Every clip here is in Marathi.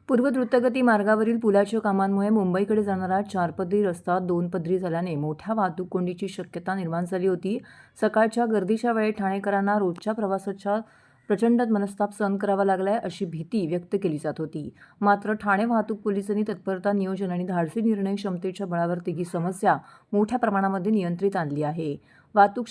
पूर्व द्रुतगती मार्गावरील पुलाच्या कामांमुळे मुंबईकडे जाणारा 4 पदरी रस्ता 2 पदरी झाल्याने मोठ्या वाहतूक कोंडीची शक्यता निर्माण झाली होती. सकाळच्या गर्दीच्या वेळेत ठाणेकरांना रोजच्या प्रवासाचा प्रचंड मनस्ताप सहन करावा लागलाय अशी भीती व्यक्त केली जात होती. मात्र ठाणे वाहतूक पोलिसांनी तत्परता, नियोजन आणि धाडसी निर्णय क्षमतेच्या बळावर ही समस्या मोठ्या प्रमाणामध्ये नियंत्रित आणली आहे. वाहतूक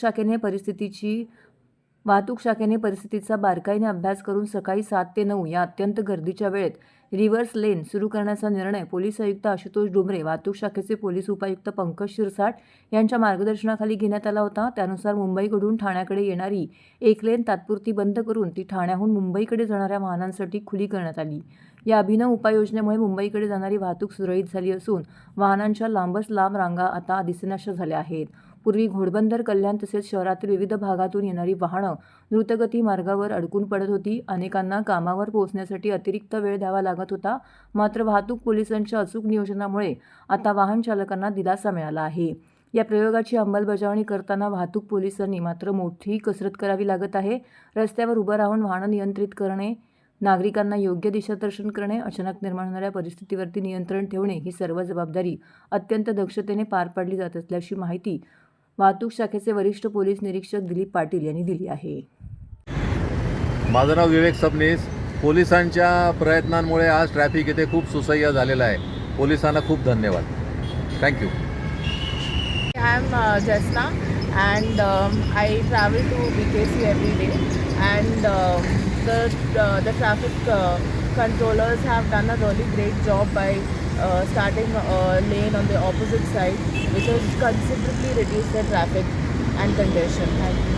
शाखेने परिस्थितीचा बारकाईने अभ्यास करून सकाळी 7 ते 9 या अत्यंत गर्दीच्या वेळेत रिव्हर्स लेन सुरू करण्याचा निर्णय पोलीस आयुक्त आशुतोष डोंबरे, वाहतूक शाखेचे पोलीस उपायुक्त पंकज शिरसाट यांच्या मार्गदर्शनाखाली घेण्यात आला होता. त्यानुसार मुंबईकडून ठाण्याकडे येणारी एक लेन तात्पुरती बंद करून ती ठाण्याहून मुंबईकडे जाणाऱ्या वाहनांसाठी खुली करण्यात आली. या अभिनव उपाययोजनेमुळे मुंबईकडे जाणारी वाहतूक सुरळीत झाली असून वाहनांच्या लांबच लांब रांगा आता दिसेनाशा झाल्या आहेत. पूर्वी घोडबंदर, कल्याण तसेच शहरातील विविध भागातून येणारी वाहनं द्रुतगती मार्गावर अडकून पडत होती. अनेकांना कामावर पोहोचण्यासाठी अतिरिक्त वेळ द्यावा लागत होता. मात्र वाहतूक पोलिसांच्या अचूक नियोजनामुळे आता वाहन चालकांना दिलासा मिळाला आहे. या प्रयोगाची अंमलबजावणी करताना वाहतूक पोलिसांनी मात्र मोठी कसरत करावी लागत आहे. रस्त्यावर उभं राहून वाहनं नियंत्रित करणे, नागरिकांना योग्य दिशादर्शन करणे, अचानक निर्माण होणाऱ्या परिस्थितीवरती नियंत्रण ठेवणे ही सर्व जबाबदारी अत्यंत दक्षतेने पार पाडली जात असल्याची माहिती वाहतूक शाखेचे वरिष्ठ पोलीस निरीक्षक दिलीप पाटील यांनी दिली आहे. माझं नाव विवेक सबनीस. पोलिसांच्या प्रयत्नांमुळे आज ट्रॅफिक इथे खूप सुसह्य झालेला आहे. पोलिसांना खूप धन्यवाद. Thank you. I am Jasna and I travel to BKC every day, and the traffic controllers have done a really great job by starting a lane on the opposite side, which has considerably reduced the traffic and congestion. Thank you.